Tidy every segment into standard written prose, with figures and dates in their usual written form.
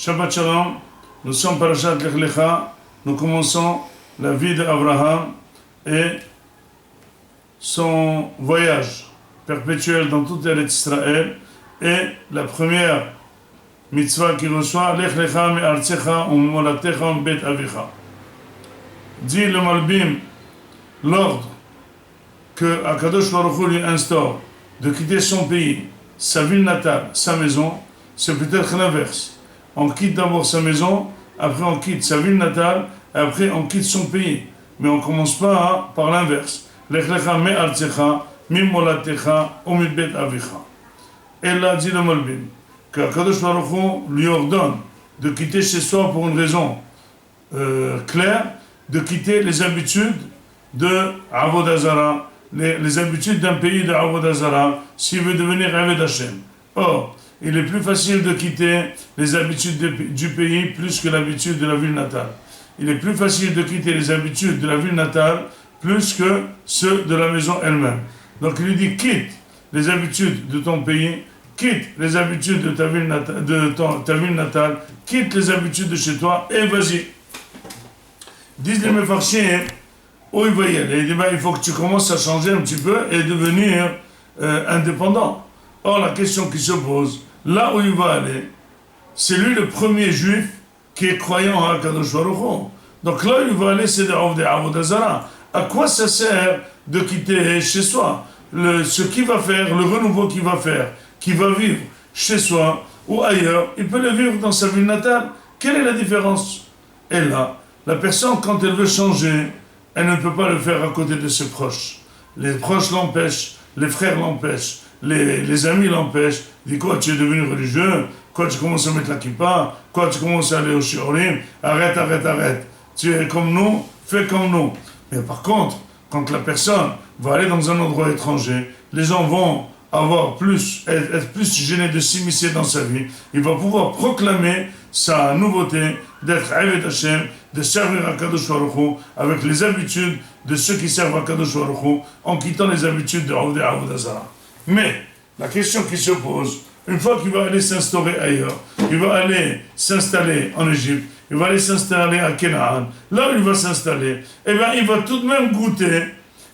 Shabbat Shalom, nous sommes Parashat Lech Lecha, nous commençons la vie d'Abraham et son voyage perpétuel dans toute Eretz Israël et la première mitzvah qu'il reçoit, Lech Lecha me'artzecha u'molatecha u'bet avicha. Dit le Malbim, l'ordre que Akadosh Baruch Hu lui instaure de quitter son pays, sa ville natale, sa maison, c'est peut-être l'inverse. On quitte d'abord sa maison, après on quitte sa ville natale, et après on quitte son pays. Mais on ne commence pas par l'inverse. Lech lecha me'artzecha, mimolatecha, umibet avicha. Et là, dit le Malbim, que Akadosh Baruch Hu lui ordonne de quitter chez soi pour une raison claire, de quitter les habitudes de Avodah Zara, les habitudes d'un pays de Avodah Zara, s'il veut devenir Aved Hashem. Or, il est plus facile de quitter les habitudes du pays plus que l'habitude de la ville natale. Il est plus facile de quitter les habitudes de la ville natale plus que ceux de la maison elle-même. Donc il lui dit, quitte les habitudes de ton pays, quitte les habitudes de ta ville natale, quitte les habitudes de chez toi et vas-y. Disent les Mefarshim, où il va y aller. Il dit, il faut que tu commences à changer un petit peu et devenir indépendant. Or, la question qui se pose, là où il va aller, c'est lui le premier juif qui est croyant à Akadosh Baruch Hu. Donc là où il va aller, c'est de Avodah Zara. À quoi ça sert de quitter chez soi? Ce qu'il va faire, le renouveau qu'il va faire, qui va vivre chez soi ou ailleurs, il peut le vivre dans sa ville natale. Quelle est la différence? Et là, la personne, quand elle veut changer, elle ne peut pas le faire à côté de ses proches. Les proches l'empêchent, les frères l'empêchent, les amis l'empêchent. Il dit, quoi, tu es devenu religieux? Quoi, tu commences à mettre la kippa? Quoi, tu commences à aller au shiurim? Arrête. Tu es comme nous, fais comme nous. Mais par contre, quand la personne va aller dans un endroit étranger, les gens vont être plus gênés de s'immiscer dans sa vie. Il va pouvoir proclamer sa nouveauté d'être Aved Hashem, de servir à Kadosh Baruch Hu avec les habitudes de ceux qui servent à Kadosh Baruch Hu en quittant les habitudes de Avodah Zara. Mais la question qui se pose, une fois qu'il va aller s'instaurer ailleurs, il va aller s'installer en Égypte, il va aller s'installer à Canaan, là où il va s'installer, il va tout de même goûter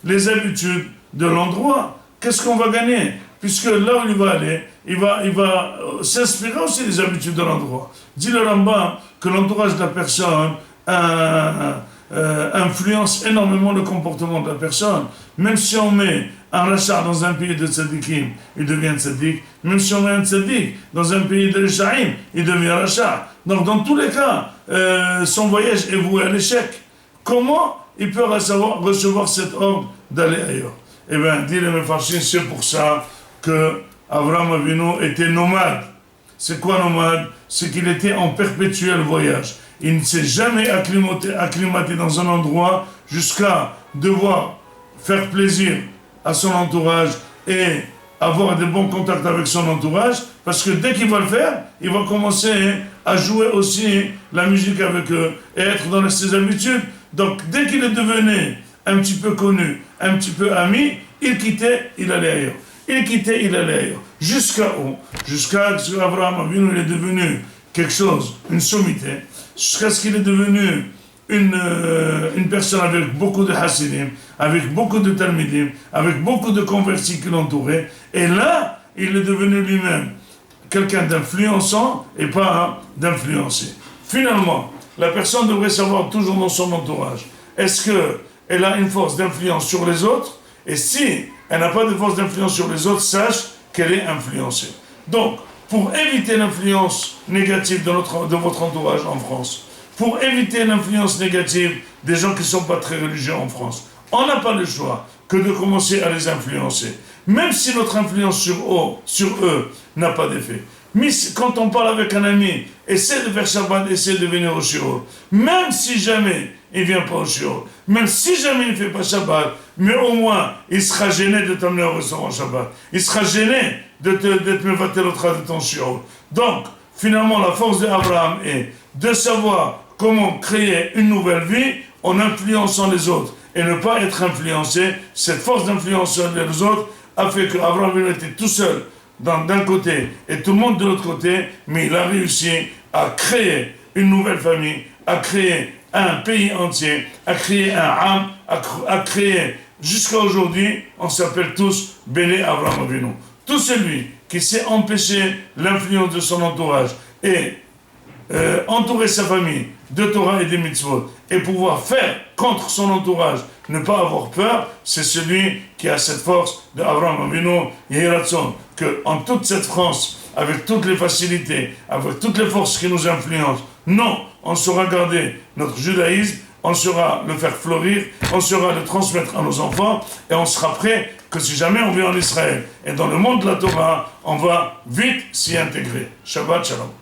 les habitudes de l'endroit. Qu'est-ce qu'on va gagner? Puisque là où il va aller, il va s'inspirer aussi des habitudes de l'endroit. Dit le Rambam que l'entourage de la personne influence énormément le comportement de la personne. Même si on met un rachat dans un pays de tzadikim, il devient tzadik. Même si on met un tzadik dans un pays de rishaim, il devient rachat. Donc dans tous les cas, son voyage est voué à l'échec. Comment il peut recevoir cet ordre d'aller ailleurs? Eh bien, dit le Mefarshim, c'est pour ça que Avraham Avinu était nomade. C'est quoi nomade? C'est qu'il était en perpétuel voyage. Il ne s'est jamais acclimaté dans un endroit jusqu'à devoir faire plaisir à son entourage et avoir de bons contacts avec son entourage, parce que dès qu'il va le faire, il va commencer à jouer aussi la musique avec eux et être dans ses habitudes. Donc dès qu'il est devenu un petit peu connu, un petit peu ami, il quittait, il allait ailleurs. Il quittait, il allait ailleurs. Jusqu'à où? Jusqu'à ce qu'Abraham Avinu est devenu quelque chose, une sommité, jusqu'à ce qu'il est devenu une personne avec beaucoup de hassidim, avec beaucoup de talmidim, avec beaucoup de convertis qui l'entouraient. Et là, il est devenu lui-même quelqu'un d'influençant et pas d'influencé. Finalement, la personne devrait savoir toujours dans son entourage, est-ce qu'elle a une force d'influence sur les autres? Et si elle n'a pas de force d'influence sur les autres, sache qu'elle est influencée. Donc, pour éviter l'influence négative de votre entourage en France, pour éviter l'influence négative des gens qui ne sont pas très religieux en France, on n'a pas le choix que de commencer à les influencer. Même si notre influence sur eux n'a pas d'effet. Mais quand on parle avec un ami, essaie de faire Shabbat, essaie de venir au shiur. Même si jamais il ne vient pas au shiur, même si jamais il ne fait pas Shabbat, mais au moins il sera gêné de t'amener au restaurant Shabbat. Il sera gêné d'être mevatel au travers de ton shiur. Donc, finalement, la force d'Abraham est de savoir comment créer une nouvelle vie en influençant les autres et ne pas être influencé. Cette force d'influencer les autres a fait qu'Abraham était tout seul d'un côté et tout le monde de l'autre côté, mais il a réussi à créer une nouvelle famille, à créer un pays entier, à créer un âme, à créer, jusqu'à aujourd'hui, on s'appelle tous Béné Abraham Avinu. Tout celui qui sait empêcher l'influence de son entourage et entourer sa famille de Torah et des mitzvot et pouvoir faire contre son entourage, ne pas avoir peur, c'est celui qui a cette force d'Abraham Avinu, Yehiratson, que en toute cette France, avec toutes les facilités, avec toutes les forces qui nous influencent, non, on saura garder notre judaïsme, on saura le faire fleurir, on saura le transmettre à nos enfants, et on sera prêt que si jamais on vient en Israël et dans le monde de la Torah, on va vite s'y intégrer. Shabbat Shalom.